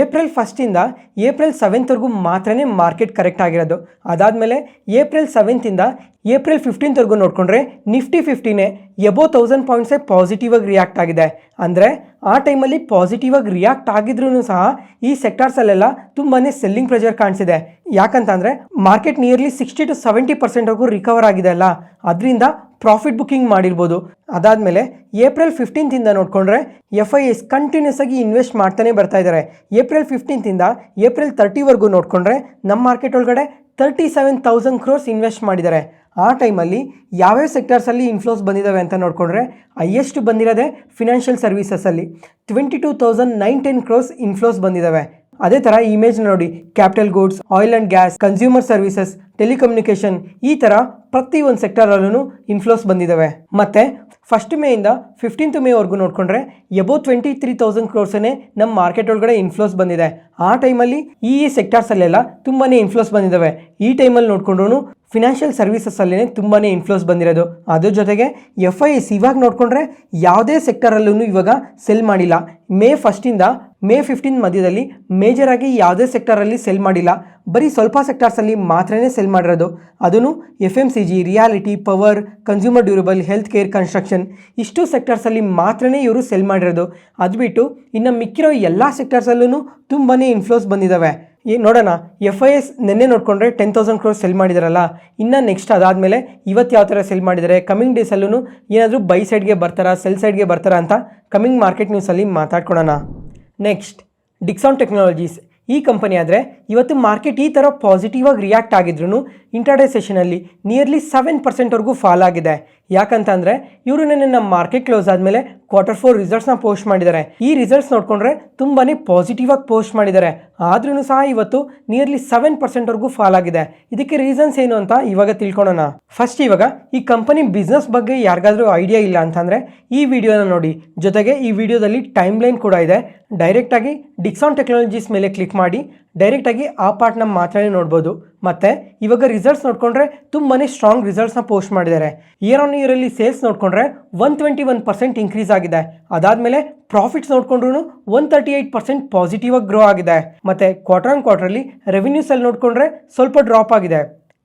ಏಪ್ರಿಲ್ 1 ಏಪ್ರಿಲ್ 7 ಮಾತ್ರನೇ ಮಾರ್ಕೆಟ್ ಕರೆಕ್ಟ್ ಆಗಿರೋದು. ಅದಾದಮೇಲೆ ಏಪ್ರಿಲ್ 7 ಏಪ್ರಿಲ್ 15 ನೋಡಿಕೊಂಡ್ರೆ ನಿಫ್ಟಿ 50ನೇ ಎಬೋ 1000 ಪಾಯಿಂಟ್ಸೇ ಪಾಸಿಟಿವ್ ಆಗಿ ರಿಯಾಕ್ಟ್ ಆಗಿದೆ. ಅಂದರೆ ಆ ಟೈಮಲ್ಲಿ ಪಾಸಿಟಿವ್ ಆಗಿ ರಿಯಾಕ್ಟ್ ಆಗಿದ್ರೂ ಸಹ ಈ ಸೆಕ್ಟಾರ್ಸಲ್ಲೆಲ್ಲ ತುಂಬಾ ಸೆಲ್ಲಿಂಗ್ ಪ್ರೆಷರ್ ಕಾಣಿಸಿದೆ. ಯಾಕಂತಂದರೆ ಮಾರ್ಕೆಟ್ ನಿಯರ್ಲಿ 60 to 70% ರಿಕವರ್ ಆಗಿದೆ ಅಲ್ಲ, ಅದರಿಂದ ಪ್ರಾಫಿಟ್ ಬುಕ್ಕಿಂಗ್ ಮಾಡಿರ್ಬೋದು. ಅದಾದಮೇಲೆ ಏಪ್ರಿಲ್ 15 ನೋಡಿಕೊಂಡ್ರೆ FIIs ಕಂಟಿನ್ಯೂಸ್ ಆಗಿ ಇನ್ವೆಸ್ಟ್ ಮಾಡ್ತಾನೆ ಬರ್ತಾ ಇದ್ದಾರೆ. ಏಪ್ರಿಲ್ 15 ಏಪ್ರಿಲ್ 30 ನೋಡಿಕೊಂಡ್ರೆ ನಮ್ಮ ಮಾರ್ಕೆಟ್ ಒಳಗಡೆ 37,000 crores ಇನ್ವೆಸ್ಟ್ ಮಾಡಿದ್ದಾರೆ. ಆ ಟೈಮಲ್ಲಿ ಯಾವ್ಯಾವ ಸೆಕ್ಟರ್ಸಲ್ಲಿ ಇನ್ಫ್ಲೋಸ್ ಬಂದಿದ್ದಾವೆ ಅಂತ ನೋಡಿಕೊಂಡ್ರೆ ಹೈಯೆಸ್ಟ್ ಬಂದಿರೋದೇ ಫಿನಾನ್ಷಿಯಲ್ ಸರ್ವಿಸಸಲ್ಲಿ 22,910 crores ಇನ್ಫ್ಲೋಸ್ ಬಂದಿದ್ದಾವೆ. ಅದೇ ಥರ ಇಮೇಜ್ ನೋಡಿ, capital goods, oil and gas, consumer services, telecommunication, ಈ ಥರ ಪ್ರತಿ ಒಂದು ಸೆಕ್ಟರಲ್ಲೂ ಇನ್ಫ್ಲೋಸ್ ಬಂದಿದ್ದಾವೆ. ಮತ್ತು 1 ಮೇಯಿಂದ 15 ಮೇವರೆಗೂ ನೋಡಿಕೊಂಡ್ರೆ ಎಬೋ 23,000 crores ನಮ್ಮ ಮಾರ್ಕೆಟ್ ಒಳಗಡೆ ಇನ್ಫ್ಲೋಸ್ ಬಂದಿದೆ. ಆ ಟೈಮಲ್ಲಿ ಈ ಸೆಕ್ಟರ್ಸಲ್ಲೆಲ್ಲ ತುಂಬಾ ಇನ್ಫ್ಲೋಸ್ ಬಂದಿದ್ದಾವೆ. ಈ ಟೈಮಲ್ಲಿ ನೋಡಿಕೊಂಡ್ರು ಫಿನಾನ್ಷಿಯಲ್ ಸರ್ವಿಸಸ್ಸಲ್ಲೇ ತುಂಬಾ ಇನ್ಫ್ಲೋಸ್ ಬಂದಿರೋದು. ಅದ್ರ ಜೊತೆಗೆ FIIs ಇವಾಗ ನೋಡಿಕೊಂಡ್ರೆ ಯಾವುದೇ ಸೆಕ್ಟರಲ್ಲೂ ಇವಾಗ ಸೆಲ್ ಮಾಡಿಲ್ಲ. ಮೇ 1 ಮೇ 15 ಮಧ್ಯದಲ್ಲಿ ಮೇಜರಾಗಿ ಯಾವುದೇ ಸೆಕ್ಟರಲ್ಲಿ ಸೆಲ್ ಮಾಡಿಲ್ಲ. ಬರೀ ಸ್ವಲ್ಪ ಸೆಕ್ಟರ್ಸಲ್ಲಿ ಮಾತ್ರನೇ ಸೆಲ್ ಮಾಡಿರೋದು. ಅದನ್ನು FMCG, reality, power, consumer durable, health care, construction, ಇಷ್ಟು ಸೆಕ್ಟರ್ಸಲ್ಲಿ ಮಾತ್ರನೇ ಇವರು ಸೆಲ್ ಮಾಡಿರೋದು. ಅದು ಬಿಟ್ಟು ಇನ್ನು ಮಿಕ್ಕಿರೋ ಎಲ್ಲ ಸೆಕ್ಟರ್ಸಲ್ಲೂ ತುಂಬಾ ಇನ್ಫ್ಲೋಸ್ ಬಂದಿದ್ದಾವೆ. ನೋಡೋಣ, FIIs ನಿನ್ನೆ ನೋಡಿಕೊಂಡ್ರೆ 10,000 crores ಸೆಲ್ ಮಾಡಿದಾರಲ್ಲ, ಇನ್ನು ನೆಕ್ಸ್ಟ್ ಅದಾದಮೇಲೆ ಇವತ್ತು ಯಾವ ಥರ ಸೆಲ್ ಮಾಡಿದ್ದಾರೆ, ಕಮಿಂಗ್ ಡೇಸಲ್ಲೂ ಏನಾದರೂ ಬೈ ಸೈಡ್ಗೆ ಬರ್ತಾರಾ ಸೆಲ್ ಸೈಡ್ಗೆ ಬರ್ತಾರಾ ಅಂತ ಕಮಿಂಗ್ ಮಾರ್ಕೆಟ್ ನ್ಯೂಸಲ್ಲಿ ಮಾತಾಡ್ಕೊಳ್ಳೋಣ. Next, Dixon technologies. ಈ ಕಂಪನಿ ಆದರೆ ಇವತ್ತು ಮಾರ್ಕೆಟ್ ಈ ಥರ ಪಾಸಿಟಿವ್ ಆಗಿ ರಿಯಾಕ್ಟ್ ಆಗಿದ್ರು ಇಂಟರ್ಡೇ ಸೆಷನಲ್ಲಿ ನಿಯರ್ಲಿ 7% ಫಾಲ್ ಆಗಿದೆ. ಯಾಕಂತಂದರೆ ಇವರು ನನ್ನ ನಮ್ಮ ಮಾರ್ಕೆಟ್ ಕ್ಲೋಸ್ ಆದಮೇಲೆ Q4 ರಿಸಲ್ಟ್ಸ್ನ ಪೋಸ್ಟ್ ಮಾಡಿದ್ದಾರೆ. ಈ ರಿಸಲ್ಟ್ಸ್ ನೋಡಿಕೊಂಡ್ರೆ ತುಂಬಾ ಪಾಸಿಟಿವ್ ಆಗಿ ಪೋಸ್ಟ್ ಮಾಡಿದ್ದಾರೆ. ಆದ್ರೂ ಸಹ ಇವತ್ತು ನಿಯರ್ಲಿ 7% ಫಾಲ್ ಆಗಿದೆ. ಇದಕ್ಕೆ ರೀಸನ್ಸ್ ಏನು ಅಂತ ಇವಾಗ ತಿಳ್ಕೊಳ್ಳೋಣ. ಫಸ್ಟ್, ಇವಾಗ ಈ ಕಂಪನಿ ಬಿಸ್ನೆಸ್ ಬಗ್ಗೆ ಯಾರಿಗಾದ್ರೂ ಐಡಿಯಾ ಇಲ್ಲ ಅಂತಂದರೆ ಈ ವಿಡಿಯೋನ ನೋಡಿ. ಜೊತೆಗೆ ಈ ವಿಡಿಯೋದಲ್ಲಿ ಟೈಮ್ ಲೈನ್ ಕೂಡ ಇದೆ. ಡೈರೆಕ್ಟಾಗಿ ಡಿಕ್ಸಾನ್ ಟೆಕ್ನಾಲಜೀಸ್ ಮೇಲೆ ಕ್ಲಿಕ್ ಮಾಡಿ ಡೈರೆಕ್ಟಾಗಿ ಆ ಪಾರ್ಟ್ನ ಮಾತ್ರನೇ ನೋಡ್ಬೋದು. ಮತ್ತು ಇವಾಗ ರಿಸಲ್ಟ್ಸ್ ನೋಡಿಕೊಂಡ್ರೆ ತುಂಬಾ ಸ್ಟ್ರಾಂಗ್ ರಿಸಲ್ಟ್ಸ್ನ ಪೋಸ್ಟ್ ಮಾಡಿದ್ದಾರೆ. ಇಯರ್ ಆನ್ ಇಯರಲ್ಲಿ ಸೇಲ್ಸ್ ನೋಡಿಕೊಂಡ್ರೆ 121% ಇನ್ಕ್ರೀಸ್ ಆಗಿದೆ. ಅದಾದಮೇಲೆ ಪ್ರಾಫಿಟ್ಸ್ ನೋಡಿಕೊಂಡ್ರು 138% ಪಾಸಿಟಿವ್ ಆಗಿ ಗ್ರೋ ಆಗಿದೆ. ಮತ್ತು ಕ್ವಾರ್ಟರಲ್ಲಿ ರೆವಿನ್ಯೂಸಲ್ಲಿ ನೋಡಿಕೊಂಡ್ರೆ ಸ್ವಲ್ಪ ಡ್ರಾಪ್ ಆಗಿದೆ.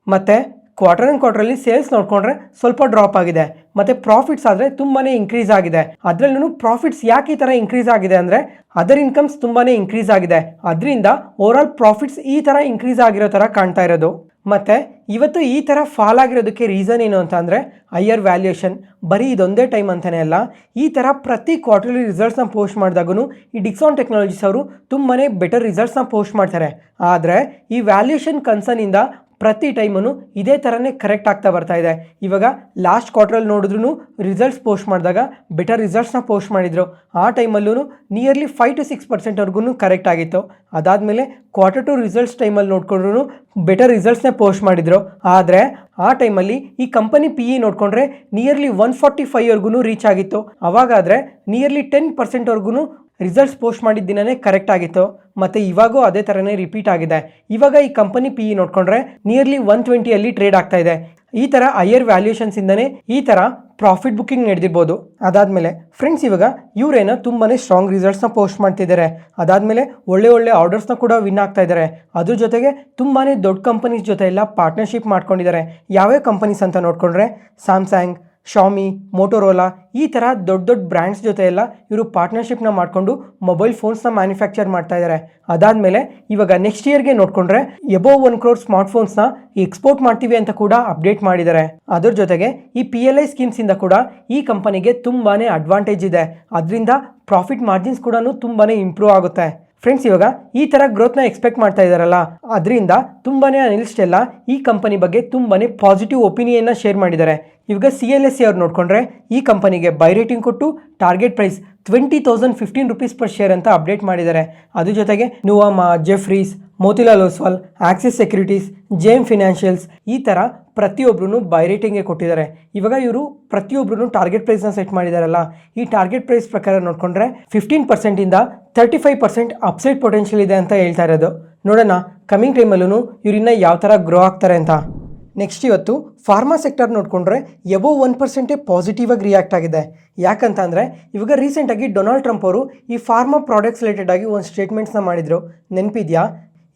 ಮತ್ತು ಕ್ವಾರ್ಟರಲ್ಲಿ ಸೇಲ್ಸ್ ನೋಡಿಕೊಂಡ್ರೆ ಸ್ವಲ್ಪ ಡ್ರಾಪ್ ಆಗಿದೆ. ಮತ್ತು ಪ್ರಾಫಿಟ್ಸ್ ಆದರೆ ತುಂಬಾ ಇನ್ಕ್ರೀಸ್ ಆಗಿದೆ. ಅದರಲ್ಲೂ ಪ್ರಾಫಿಟ್ಸ್ ಯಾಕೆ ಈ ಥರ ಇನ್ಕ್ರೀಸ್ ಆಗಿದೆ ಅಂದರೆ ಅದರ್ ಇನ್ಕಮ್ಸ್ ತುಂಬಾ ಇನ್ಕ್ರೀಸ್ ಆಗಿದೆ. ಅದರಿಂದ ಓವರಾಲ್ ಪ್ರಾಫಿಟ್ಸ್ ಈ ಥರ ಇನ್ಕ್ರೀಸ್ ಆಗಿರೋ ಥರ ಕಾಣ್ತಾ ಇರೋದು. ಮತ್ತು ಇವತ್ತು ಈ ಥರ ಫಾಲ್ ಆಗಿರೋದಕ್ಕೆ ರೀಸನ್ ಏನು ಅಂತ ಅಂದರೆ ಹೈಯರ್ ವ್ಯಾಲ್ಯೂಯೇಷನ್. ಬರೀ ಇದೊಂದೇ ಟೈಮ್ ಅಂತಲೇ ಅಲ್ಲ, ಈ ಥರ ಪ್ರತಿ ಕ್ವಾರ್ಟರ್ಲಿ ರಿಸಲ್ಟ್ಸ್ನ ಪೋಸ್ಟ್ ಮಾಡಿದಾಗೂ ಈ ಡಿಕ್ಸಾನ್ ಟೆಕ್ನಾಲಜೀಸ್ ಅವರು ತುಂಬಾ ಬೆಟರ್ ರಿಸಲ್ಟ್ಸ್ನ ಪೋಸ್ಟ್ ಮಾಡ್ತಾರೆ. ಆದರೆ ಈ ವ್ಯಾಲ್ಯೂಯೇಷನ್ ಕನ್ಸರ್ನಿಂದ ಪ್ರತಿ ಟೈಮೂ ಇದೇ ಥರನೇ ಕರೆಕ್ಟ್ ಆಗ್ತಾ ಬರ್ತಾ ಇದೆ. ಇವಾಗ ಲಾಸ್ಟ್ ಕ್ವಾರ್ಟ್ರಲ್ಲಿ ನೋಡಿದ್ರೂ ರಿಸಲ್ಟ್ಸ್ ಪೋಸ್ಟ್ ಮಾಡಿದಾಗ ಬೆಟರ್ ರಿಸಲ್ಟ್ಸ್ನ ಪೋಸ್ಟ್ ಮಾಡಿದರು. ಆ ಟೈಮಲ್ಲೂ ನಿಯರ್ಲಿ 5 to 6% ಕರೆಕ್ಟ್ ಆಗಿತ್ತು. ಅದಾದಮೇಲೆ Q2 ರಿಸಲ್ಟ್ಸ್ ಟೈಮಲ್ಲಿ ನೋಡಿಕೊಂಡ್ರು ಬೆಟರ್ ರಿಸಲ್ಟ್ಸ್ನೇ ಪೋಸ್ಟ್ ಮಾಡಿದರು. ಆದರೆ ಆ ಟೈಮಲ್ಲಿ ಈ ಕಂಪನಿ PE ನೋಡಿಕೊಂಡ್ರೆ ನಿಯರ್ಲಿ 145 ರೀಚ್ ಆಗಿತ್ತು. ಅವಾಗಾದರೆ ನಿಯರ್ಲಿ 10% ರಿಸಲ್ಟ್ಸ್ ಪೋಸ್ಟ್ ಮಾಡಿದ ದಿನನೇ ಕರೆಕ್ಟ್ ಆಗಿತ್ತು. ಮತ್ತು ಇವಾಗೂ ಅದೇ ಥರನೇ ರಿಪೀಟ್ ಆಗಿದೆ. ಇವಾಗ ಈ ಕಂಪನಿ PE ನೋಡಿಕೊಂಡ್ರೆ ನಿಯರ್ಲಿ 120 ಟ್ರೇಡ್ ಆಗ್ತಾ ಇದೆ. ಈ ಥರ ಹೈಯರ್ ವ್ಯಾಲ್ಯೂಷನ್ಸಿಂದನೇ ಈ ಥರ ಪ್ರಾಫಿಟ್ ಬುಕ್ಕಿಂಗ್ ನಡೆದಿರ್ಬೋದು. ಅದಾದಮೇಲೆ ಫ್ರೆಂಡ್ಸ್ ಇವಾಗ ಇವರೇನೋ ತುಂಬಾ ಸ್ಟ್ರಾಂಗ್ ರಿಸಲ್ಟ್ಸ್ನ ಪೋಸ್ಟ್ ಮಾಡ್ತಿದ್ದಾರೆ. ಅದಾದಮೇಲೆ ಒಳ್ಳೆ ಆರ್ಡರ್ಸ್ನ ಕೂಡ ವಿನ್ ಆಗ್ತಾ ಇದ್ದಾರೆ. ಅದ್ರ ಜೊತೆಗೆ ತುಂಬಾ ದೊಡ್ಡ ಕಂಪನೀಸ್ ಜೊತೆ ಎಲ್ಲ ಪಾರ್ಟ್ನರ್ಶಿಪ್ ಮಾಡ್ಕೊಂಡಿದ್ದಾರೆ. ಯಾವ್ಯಾವ ಕಂಪನೀಸ್ ಅಂತ ನೋಡಿಕೊಂಡ್ರೆ ಸ್ಯಾಮ್ಸಂಗ್, ಶಾಮಿ, ಮೋಟೋರೋಲಾ ಈ ಥರ ದೊಡ್ಡ ಬ್ರ್ಯಾಂಡ್ಸ್ ಜೊತೆ ಎಲ್ಲ ಇವರು ಪಾರ್ಟ್ನರ್ಶಿಪ್ನ ಮಾಡಿಕೊಂಡು ಮೊಬೈಲ್ ಫೋನ್ಸ್ನ ಮ್ಯಾನುಫ್ಯಾಕ್ಚರ್ ಮಾಡ್ತಾ ಇದ್ದಾರೆ. ಅದಾದಮೇಲೆ ಇವಾಗ ನೆಕ್ಸ್ಟ್ ಇಯರ್ಗೆ ನೋಡಿಕೊಂಡ್ರೆ ಎಬೋವ್ 1 crore ಸ್ಮಾರ್ಟ್ಫೋನ್ಸ್ನ ಎಕ್ಸ್ಪೋರ್ಟ್ ಮಾಡ್ತೀವಿ ಅಂತ ಕೂಡ ಅಪ್ಡೇಟ್ ಮಾಡಿದ್ದಾರೆ. ಅದ್ರ ಜೊತೆಗೆ ಈ PLI ಸ್ಕೀಮ್ಸಿಂದ ಕೂಡ ಈ ಕಂಪನಿಗೆ ತುಂಬಾ ಅಡ್ವಾಂಟೇಜ್ ಇದೆ. ಅದರಿಂದ ಪ್ರಾಫಿಟ್ ಮಾರ್ಜಿನ್ಸ್ ಕೂಡ ತುಂಬಾ ಇಂಪ್ರೂವ್ ಆಗುತ್ತೆ. ಫ್ರೆಂಡ್ಸ್ ಇವಾಗ ಈ ಥರ ಗ್ರೋತ್ನ ಎಕ್ಸ್ಪೆಕ್ಟ್ ಮಾಡ್ತಾ ಇದ್ದಾರಲ್ಲ, ಅದರಿಂದ ತುಂಬಾ ಅನಲಿಸ್ಟ್ ಎಲ್ಲ ಈ ಕಂಪನಿ ಬಗ್ಗೆ ತುಂಬಾ ಪಾಸಿಟಿವ್ ಒಪಿನಿಯನ್ನ ಶೇರ್ ಮಾಡಿದ್ದಾರೆ. ಇವಾಗ CLSA ಅವ್ರು ನೋಡಿಕೊಂಡ್ರೆ ಈ ಕಂಪನಿಗೆ ಬೈ ರೇಟಿಂಗ್ ಕೊಟ್ಟು target price 20,015 rupees per share ಅಂತ ಅಪ್ಡೇಟ್ ಮಾಡಿದ್ದಾರೆ. ಅದ್ರ ಜೊತೆಗೆ Nuvama, Jefferies, Motilal Oswal, Axis securities, JM financials ಈ ಥರ ಪ್ರತಿಯೊಬ್ಬರೂ ಬೈ ರೇಟಿಂಗ್ಗೆ ಕೊಟ್ಟಿದ್ದಾರೆ. ಇವಾಗ ಇವರು ಪ್ರತಿಯೊಬ್ಬರೂ ಟಾರ್ಗೆಟ್ ಪ್ರೈಸ್ನ ಸೆಟ್ ಮಾಡಿದಾರಲ್ಲ, ಈ ಟಾರ್ಗೆಟ್ ಪ್ರೈಸ್ ಪ್ರಕಾರ ನೋಡಿಕೊಂಡ್ರೆ 15% 35% ಅಪ್ಸೈಡ್ ಪೊಟೆನ್ಷಿಯಲ್ ಇದೆ ಅಂತ ಹೇಳ್ತಾ ಇರೋದು. ನೋಡೋಣ ಕಮಿಂಗ್ ಟೈಮಲ್ಲೂ ಇವರಿನ್ನ ಯಾವ ಥರ ಗ್ರೋ ಆಗ್ತಾರೆ ಅಂತ. ನೆಕ್ಸ್ಟ್ ಇವತ್ತು ಫಾರ್ಮಾ ಸೆಕ್ಟರ್ ನೋಡಿಕೊಂಡ್ರೆ ಎಬೋವ್ 1% ಪಾಸಿಟಿವ್ ಆಗಿ ರಿಯಾಕ್ಟ್ ಆಗಿದೆ. ಯಾಕಂತ ಅಂದರೆ ಇವಾಗ ರೀಸೆಂಟಾಗಿ ಡೊನಾಲ್ಡ್ ಟ್ರಂಪ್ ಅವರು ಈ ಫಾರ್ಮಾ ಪ್ರಾಡಕ್ಟ್ಸ್ ರಿಲೇಟೆಡ್ ಆಗಿ ಒಂದು ಸ್ಟೇಟ್ಮೆಂಟ್ಸ್ನ ಮಾಡಿದರು. ನೆನಪಿದೆಯಾ?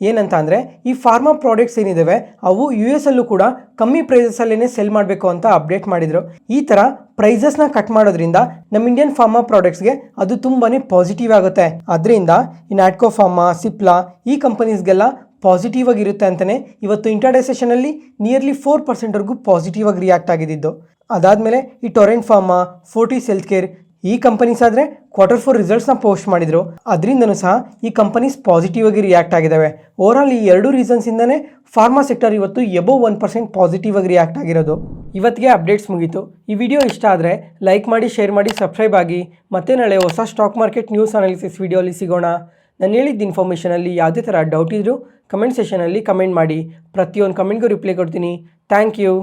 ಏನಂತ ಅಂದರೆ ಈ ಫಾರ್ಮಾ ಪ್ರಾಡಕ್ಟ್ಸ್ ಏನಿದ್ದಾವೆ ಅವು US ಅಲ್ಲೂ ಕೂಡ ಕಮ್ಮಿ ಪ್ರೈಸಸ್ಸಲ್ಲೇ ಸೆಲ್ ಮಾಡಬೇಕು ಅಂತ ಅಪ್ಡೇಟ್ ಮಾಡಿದರು. ಈ ಥರ ಪ್ರೈಸಸ್ನ ಕಟ್ ಮಾಡೋದ್ರಿಂದ ನಮ್ಮ ಇಂಡಿಯನ್ ಫಾರ್ಮಾ ಪ್ರಾಡಕ್ಟ್ಸ್ಗೆ ಅದು ತುಂಬಾ ಪಾಸಿಟಿವ್ ಆಗುತ್ತೆ. ಅದರಿಂದ ಈ ನ್ಯಾಟ್ಕೋ ಫಾರ್ಮಾ, ಸಿಪ್ಲಾ ಈ ಕಂಪನೀಸ್ಗೆಲ್ಲ ಪಾಸಿಟಿವ್ ಆಗಿರುತ್ತೆ ಅಂತಲೇ ಇವತ್ತು ಇಂಟರ್ಡೇ ಸೆಷನಲ್ಲಿ ನಿಯರ್ಲಿ 4% ಪಾಸಿಟಿವ್ ಆಗಿ ರಿಯಾಕ್ಟ್ ಆಗಿದ್ದು. ಅದಾದಮೇಲೆ ಈ Torrent pharma, Fortis health care ಈ ಕಂಪನೀಸ್ ಆದರೆ Q4 ರಿಸಲ್ಟ್ಸ್ನ ಪೋಸ್ಟ್ ಮಾಡಿದರು. ಅದರಿಂದನೂ ಸಹ ಈ ಕಂಪನೀಸ್ ಪಾಸಿಟಿವ್ ಆಗಿ ರಿಯಾಕ್ಟ್ ಆಗಿದ್ದಾವೆ. ಓವರಾಲ್ ಈ ಎರಡು ರೀಸನ್ಸಿಂದನೇ ಫಾರ್ಮಾ ಸೆಕ್ಟರ್ ಇವತ್ತು ಎಬೋವ್ 1% ಪಾಸಿಟಿವ್ ಆಗಿ ರಿಯಾಕ್ಟ್ ಆಗಿರೋದು. ಇವತ್ತಿಗೆ ಅಪ್ಡೇಟ್ಸ್ ಮುಗೀತು. ಈ ವಿಡಿಯೋ ಇಷ್ಟ ಆದರೆ ಲೈಕ್ ಮಾಡಿ, ಶೇರ್ ಮಾಡಿ, ಸಬ್ಸ್ಕ್ರೈಬ್ ಆಗಿ. ಮತ್ತೆ ನಾಳೆ ಹೊಸ ಸ್ಟಾಕ್ ಮಾರ್ಕೆಟ್ ನ್ಯೂಸ್ ಅನಾಲಿಸಿಸ್ ವಿಡಿಯೋಲಿ ಸಿಗೋಣ. ನಾನು ಹೇಳಿದ್ದ ಇನ್ಫಾರ್ಮೇಷನಲ್ಲಿ ಯಾವುದೇ ಥರ ಡೌಟ್ ಇದ್ದರೂ ಕಮೆಂಟ್ ಸೆಷನಲ್ಲಿ ಕಮೆಂಟ್ ಮಾಡಿ. ಪ್ರತಿಯೊಂದು ಕಮೆಂಟ್ಗೂ ರಿಪ್ಲೈ ಕೊಡ್ತೀನಿ. Thank you.